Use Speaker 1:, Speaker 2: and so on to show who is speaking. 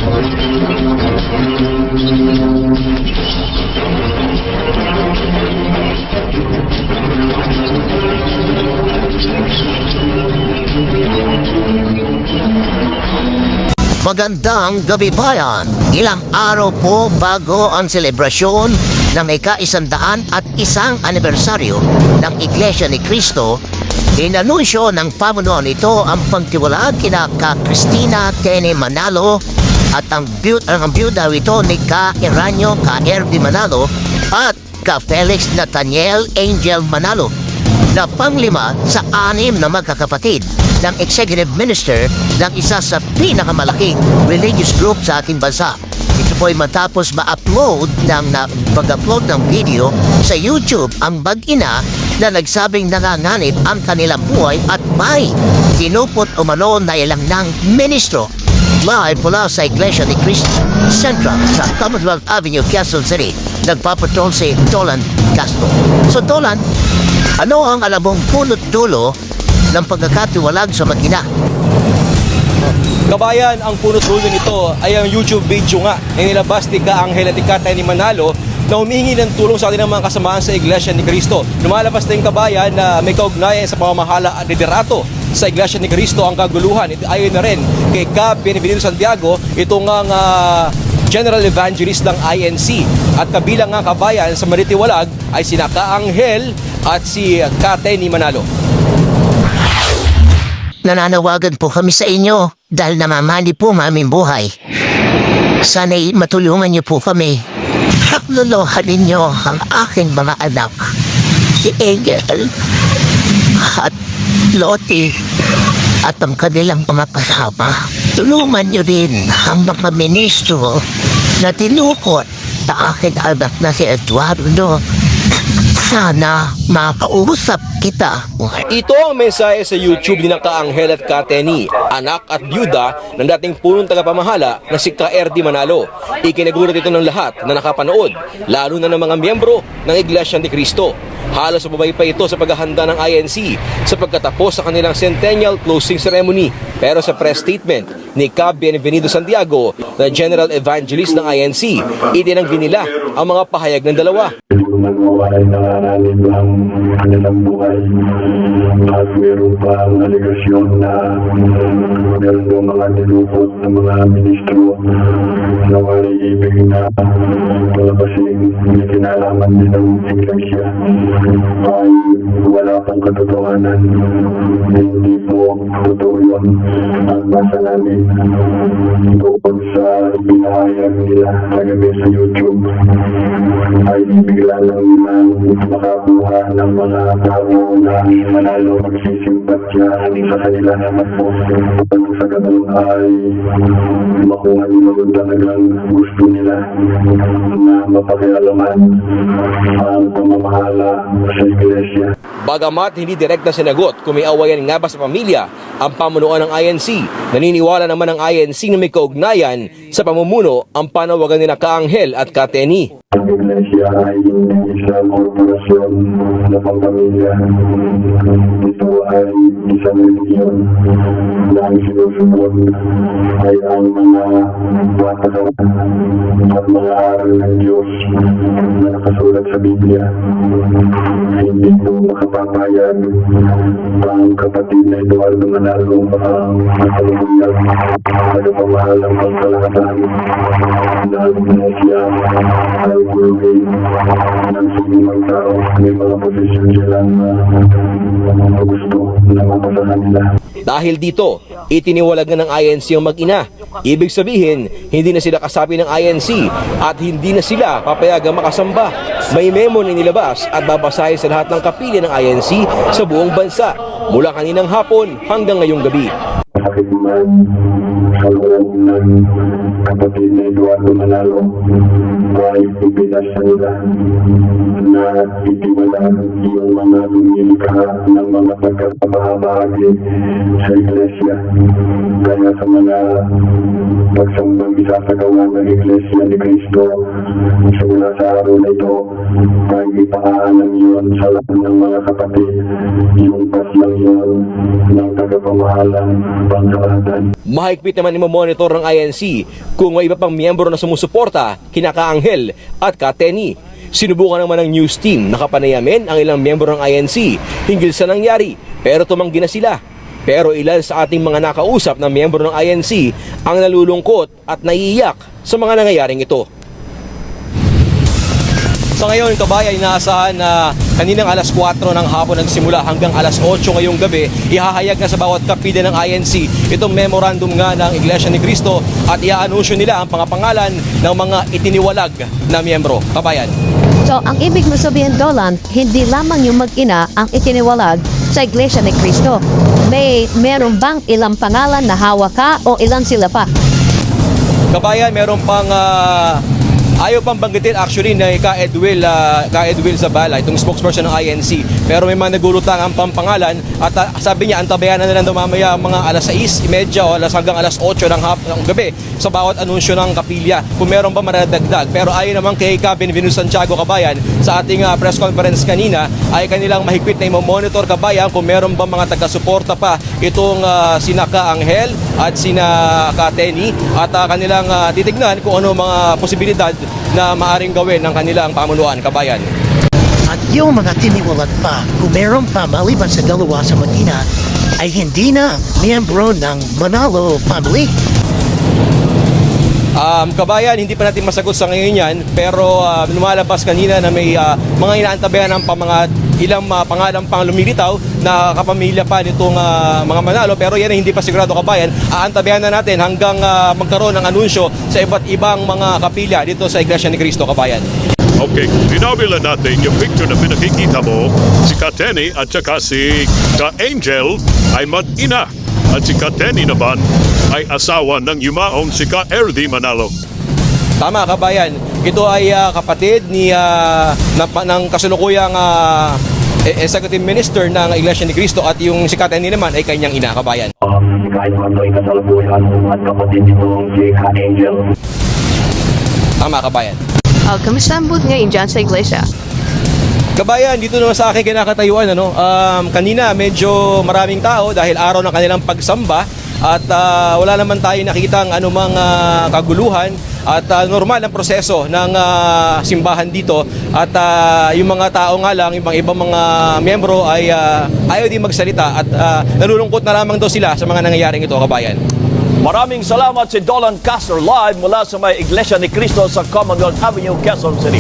Speaker 1: Magandang gabi bayan! Ilang araw po bago ang selebrasyon ng ika-101 anibersaryo ng Iglesia ni Cristo, inanunsyo ng pamunuan nito ang pagtiwalag kina ka Cristina Tenny Manalo at ang byuda ito ni ka Eranio ka Erby Manalo at ka Felix Nathaniel Angel Manalo na panglima sa 6 na magkakapatid ng executive minister ng isa sa pinakamalaking religious group sa ating bansa. Ito po ay matapos ma-upload pag-upload ng video sa YouTube ang mag-ina na nagsabing nanganganib ang kanilang buhay at may tinupot umano na ilang ng ministro. Live mula sa Iglesia ni Cristo Central sa Commonwealth Avenue, Quezon City, nagpapatrol si Dolan Castro. So Dolan, ano ang alam mong punot dulo ng pagkakatiwalag sa mag-ina?
Speaker 2: Kabayan, ang punot dulo nito ay ang YouTube video nga na nilabas ni Ka Angel at Ka Tenny Manalo na humihingi ng tulong sa ating mga kasamaan sa Iglesia ni Cristo. Lumalabas na yung kabayan na may kaugnayan sa pamamahala at liderato sa Iglesia ni Cristo ang kaguluhan. Ito ayon na rin kay Ka Benevenido Santiago, itong General Evangelist ng INC. At kabilang nga kabayan sa manitiwalag ay sina Ka Angel at si Ka Tenny Manalo.
Speaker 1: Nananawagan po kami sa inyo dahil namamali po aming buhay. Sana'y matulungan niyo po kami. Hakluluhan ninyo ang aking mga anak, si Angel at Lottie at ang kanilang mga kasama. Tulungan niyo rin ang mga ministro na tinukot sa aking anak na si Eduardo. Sana makausap kita.
Speaker 2: Ito ang mensahe sa YouTube ni Ka Angel at Ka Tenny, anak at byuda ng dating punong tagapamahala na si Ka Erby Manalo. Ikinagulat ito ng lahat na nakapanood, lalo na ng mga miyembro ng Iglesia ni Cristo. Halos mababay pa ito sa paghahanda ng INC sa pagkatapos sa kanilang centennial closing ceremony. Pero sa press statement ni Ka Benevenido Santiago na General Evangelist ng INC, itinanggi nila ang mga pahayag ng dalawa.
Speaker 3: Magmawalay na nanganib ang kanilang buhay at meron pa ang aligasyon na meron doon mga nilupot ng mga ministro na may ibig na palabasing may kinalaman din ng iglesia ay wala pang katotohanan. Hindi po totoo yun ang basa namin doon sa ipinahayag nila kagabi sa YouTube ay bigla lang makakuha ng mga tao na manalo magsisimpatya sa kanila naman po. At sa ganun ay makuha nila kung talagang gusto nila na mapakialaman ang pamamahala sa iglesia.
Speaker 2: Bagamat hindi direkta sinagot kung may awayan nga ba sa pamilya ang pamunuan ng INC, naniniwala naman ng INC na may kaugnayan sa pamumuno ang panawagan ni Ka Angel at Ka Tenny.
Speaker 3: Ang iglesia ay hindi isang korporasyon na pangpamilya. Ito ay isang religiyon na ang sinusunod ay ang mga patakaran at mga aral ng Diyos na nakasulat sa Biblia. Hindi po makapapayag ang kapatid na Eduardo Manalo ang kalubuyan nagpamahalang pagkalahatan ng iglesia ay gulugin ng sinimang tao. May mga posisyon silang gusto na mapasahan nila.
Speaker 2: Dahil dito, itiniwalag na ng INC ang mag-ina. Ibig sabihin, hindi na sila kasapi ng INC at hindi na sila papayagang makasamba. May memo na nilabas at babasahin sa lahat ng kapilya ng INC sa buong bansa mula kaninang hapon hanggang ngayong gabi.
Speaker 3: Bakit man sa loob ng kapatid na Eduardo Manalo ay ipinas nila na itiwalaan yung mga lumilikha ng mga pagkakabahabahagi sa iglesia. Kaya sa mga pagsambang isasagawa ng Iglesia ni Cristo simula sa araw na ito ay ipaalam yun sa lahat ng mga kapatid yung paslang yun ng tagapamahalang pangkalahatan.
Speaker 2: Mahigpit naman imomonitor ng INC kung may iba pang miyembro na sumusuporta kina Ka-Anghel at Ka-Teni. Sinubukan naman ng news team na kapanayamin ang ilang miyembro ng INC hinggil sa nangyari pero tumanggi na sila. Pero ilan sa ating mga nakausap na miyembro ng INC ang nalulungkot at naiiyak sa mga nangyayaring ito. Sa ngayon, kabayan, inaasahan na kaninang alas 4 ng hapon nagsimula hanggang alas 8 ngayong gabi, ihahayag na sa bawat kapida ng INC itong memorandum nga ng Iglesia ni Cristo at iaanunsyo nila ang pangapangalan ng mga itiniwalag na miyembro. Kabayan.
Speaker 4: So, ang ibig mo sabihin, Dolan, hindi lamang yung mag-ina ang itiniwalag sa Iglesia ni Cristo. Meron bang ilang pangalan na hawak ka o ilan sila pa?
Speaker 2: Kabayan, meron pang ayaw pang banggitin actually na Ka-Edwil Zabala, itong spokesperson ng INC. Pero may mga nagulutang ang pampangalan at sabi niya, antabayan na nila mamaya mga alas 6:30 o hanggang alas 8 ng gabi sa bawat anunsyo ng kapilya kung meron ba maradagdag. Pero ayon naman kay Benvenuto Santiago, kabayan, sa ating press conference kanina ay kanilang mahigpit na i-monitor, kabayan, kung meron ba mga taga-suporta pa itong sina Ka-Anghel at sina Ka-Teni at kanilang titignan kung ano mga posibilidad na maaring gawin ng kanilang pamunuan, kabayan.
Speaker 1: At yung mga tiniwalat pa, kung meron pa maliban sa dalawa sa mag-ina, ay hindi na miyembro ng Manalo family.
Speaker 2: Kabayan, hindi pa natin masagot sa ngayon yan, pero lumalabas kanina na may mga inaantabayan ng ilang pangalan pang lumilitaw na kapamilya pa nitong mga Manalo, pero yan ay hindi pa sigurado, kabayan. Aantabayan na natin hanggang magkaroon ng anunsyo sa iba't ibang mga kapilya dito sa Iglesia ni Cristo, kabayan.
Speaker 5: Okay, linawin natin yung picture na pinakikita mo, si Ka-Teni at saka si Ka-Angel ay mag-ina at si Ka-Teni naman ay asawa ng yumaong si Ka-RD Manalo.
Speaker 2: Tama, kabayan. Ito ay kapatid ng kasulukuyang Executive Minister ng Iglesia ni Cristo at yung si Ka-Teni naman ay kanyang ina, kabayan.
Speaker 3: Kahit man ito'y kasalukuyan at kapatid nitong si Ka-Angel.
Speaker 2: Tama, kabayan.
Speaker 4: Kamusta ang mood ngayon dyan sa Iglesia?
Speaker 2: Kabayan, dito naman sa akin kinakatayuan, kanina medyo maraming tao dahil araw ng kanilang pagsamba at wala naman tayo nakitang anumang kaguluhan at normal ang proseso ng simbahan dito at yung mga tao nga lang, yung ibang mga miyembro ay ayaw din magsalita at nalulungkot na lamang daw sila sa mga nangyayaring ito, kabayan.
Speaker 6: Maraming salamat si Dolan Castro live mula sa may Iglesia ni Cristo sa Commonwealth Avenue, Quezon City.